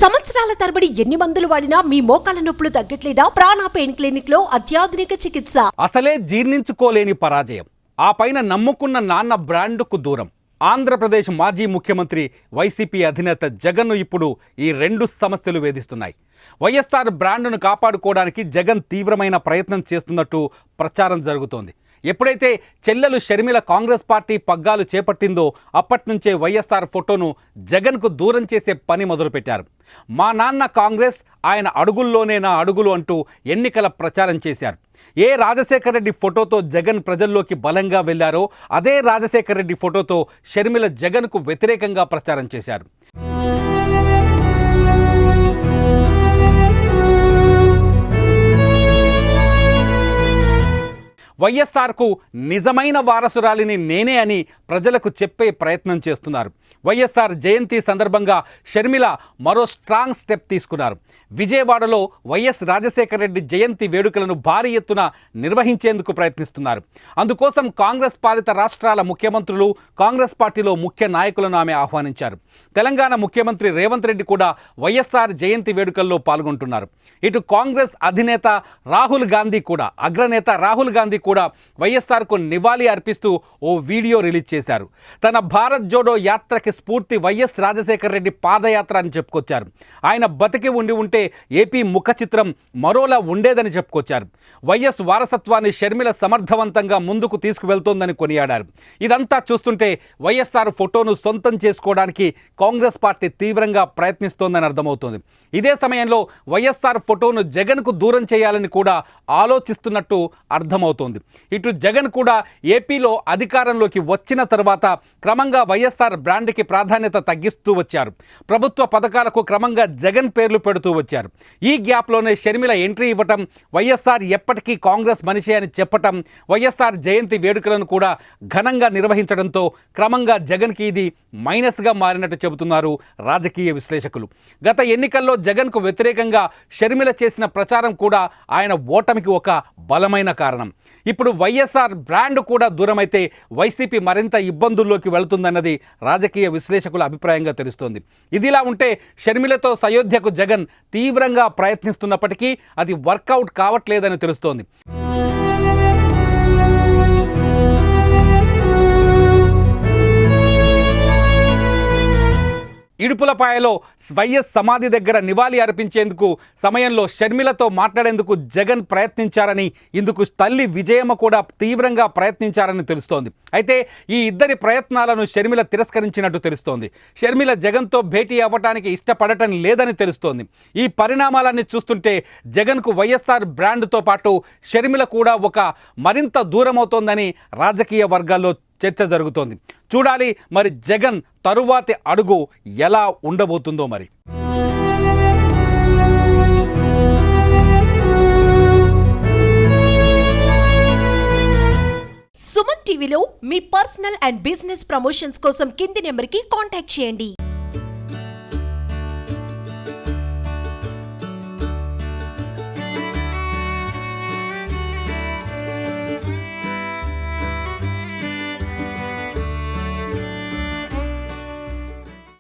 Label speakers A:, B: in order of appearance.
A: సంవత్సరాల తరబడి ఎన్ని మందులు వాడినా మీ మోకాల నొప్పులు తగ్గట్లేదా? ప్రాణ పెయిన్ క్లినిక్ లో అత్యాధునిక చికిత్స.
B: అసలే జీర్ణించుకోలేని పరాజయం, ఆ పైన నమ్ముకున్న నాన్న బ్రాండ్కు దూరం. ఆంధ్రప్రదేశ్ మాజీ ముఖ్యమంత్రి వైసీపీ అధినేత జగన్ను ఇప్పుడు ఈ రెండు సమస్యలు వేధిస్తున్నాయి. వైఎస్ఆర్ బ్రాండ్ను కాపాడుకోవడానికి జగన్ తీవ్రమైన ప్రయత్నం చేస్తున్నట్టు ప్రచారం జరుగుతోంది. ఎప్పుడైతే చెల్లెలు షర్మిల కాంగ్రెస్ పార్టీ పగ్గాలు చేపట్టిందో అప్పటి నుంచే వైఎస్ఆర్ ఫోటోను జగన్కు దూరం చేసే పని మొదలుపెట్టారు. మా నాన్న కాంగ్రెస్, ఆయన అడుగుల్లోనే నా అడుగులు అంటూ ఎన్నికల ప్రచారం చేశారు. ఏ రాజశేఖర రెడ్డి ఫోటోతో జగన్ ప్రజల్లోకి బలంగా వెళ్లారో అదే రాజశేఖర రెడ్డి ఫోటోతో షర్మిల జగన్కు వ్యతిరేకంగా ప్రచారం చేశారు. వైఎస్ఆర్కు నిజమైన వారసురాలిని నేనే అని ప్రజలకు చెప్పే ప్రయత్నం చేస్తున్నారు. వైఎస్ఆర్ జయంతి సందర్భంగా షర్మిల మరో స్ట్రాంగ్ స్టెప్ తీసుకున్నారు. విజయవాడలో వైఎస్ రాజశేఖర రెడ్డి జయంతి వేడుకలను భారీ ఎత్తున నిర్వహించేందుకు ప్రయత్నిస్తున్నారు. అందుకోసం కాంగ్రెస్ పాలిత రాష్ట్రాల ముఖ్యమంత్రులు, కాంగ్రెస్ పార్టీలో ముఖ్య నాయకులను ఆమె ఆహ్వానించారు. తెలంగాణ ముఖ్యమంత్రి రేవంత్ రెడ్డి కూడా వైఎస్ఆర్ జయంతి వేడుకల్లో పాల్గొంటున్నారు. ఇటు కాంగ్రెస్ అధినేత రాహుల్ గాంధీ కూడా, అగ్రనేత రాహుల్ గాంధీ కూడా వైఎస్ఆర్కు నివాళి అర్పిస్తూ ఓ వీడియో రిలీజ్ చేశారు. తన భారత్ జోడో యాత్రకి స్ఫూర్తి వైఎస్ రాజశేఖర రెడ్డి పాదయాత్ర అని చెప్పుకొచ్చారు. ఆయన బతికి ఉంటే ఏపీ ముఖ చిత్రం మరోలా ఉండేదని చెప్పుకొచ్చారు. వైఎస్ వారసత్వాన్ని షర్మిల సమర్థవంతంగా ముందుకు తీసుకువెళ్తోందని కొనియాడారు. ఇదంతా చూస్తుంటే వైఎస్ఆర్ ఫోటోను సొంతం చేసుకోవడానికి కాంగ్రెస్ పార్టీ తీవ్రంగా ప్రయత్నిస్తోందని అర్థమవుతోంది. ఇదే సమయంలో వైఎస్ఆర్ ఫోటోను జగన్కు దూరం చేయాలని కూడా ఆలోచిస్తున్నట్టు అర్థమవుతోంది. ఇటు జగన్ కూడా ఏపీలో అధికారంలోకి వచ్చిన తర్వాత క్రమంగా వైఎస్ఆర్ బ్రాండ్కి ప్రాధాన్యత తగ్గిస్తూ వచ్చారు. ప్రభుత్వ పథకాలకు క్రమంగా జగన్ పేర్లు పెడుతూ వచ్చారు. ఈ గ్యాప్లోనే షర్మిల ఎంట్రీ ఇవ్వటం, వైఎస్ఆర్ ఎప్పటికీ కాంగ్రెస్ మనిషి అని చెప్పటం, వైఎస్ఆర్ జయంతి వేడుకలను కూడా ఘనంగా నిర్వహించడంతో క్రమంగా జగన్కి ఇది మైనస్గా మారినట్టు చెబుతున్నారు రాజకీయ విశ్లేషకులు. గత ఎన్నికల్లో జగన్కు వ్యతిరేకంగా షర్మిల చేసిన ప్రచారం కూడా ఆయన ఓటమికి ఒక బలమైన కారణం. ఇప్పుడు వైఎస్ఆర్ బ్రాండ్ కూడా దూరమైతే వైసీపీ మరింత ఇబ్బందుల్లోకి వెళుతుందన్నది రాజకీయ విశ్లేషకుల అభిప్రాయంగా తెలుస్తోంది. ఇదిలా ఉంటే షర్మిలతో సయోధ్యకు జగన్ తీవ్రంగా ప్రయత్నిస్తున్నప్పటికీ అది వర్కౌట్ కావట్లేదని తెలుస్తోంది. ఇడుపులపాయలో వైఎస్ సమాధి దగ్గర నివాళి అర్పించేందుకు సమయంలో షర్మిలతో మాట్లాడేందుకు జగన్ ప్రయత్నించారని, ఇందుకు తల్లి విజయమ్మ కూడా తీవ్రంగా ప్రయత్నించారని తెలుస్తోంది. అయితే ఈ ఇద్దరి ప్రయత్నాలను షర్మిల తిరస్కరించినట్టు తెలుస్తోంది. షర్మిల జగన్తో భేటీ అవ్వటానికి ఇష్టపడటం లేదని తెలుస్తోంది. ఈ పరిణామాలన్నీ చూస్తుంటే జగన్కు వైఎస్ఆర్ బ్రాండ్తో పాటు షర్మిల కూడా ఒక మరింత దూరమవుతోందని రాజకీయ వర్గాల్లో చర్చ జరుగుతోంది. చూడాలి మరి జగన్ తరువాతి అడుగు ఎలా ఉండబోతుందో. మరి
A: సుమన్ టీవీలో మీ పర్సనల్ అండ్ బిజినెస్ ప్రమోషన్స్ కోసం కింది నెంబర్కి కాంటాక్ట్ చేయండి.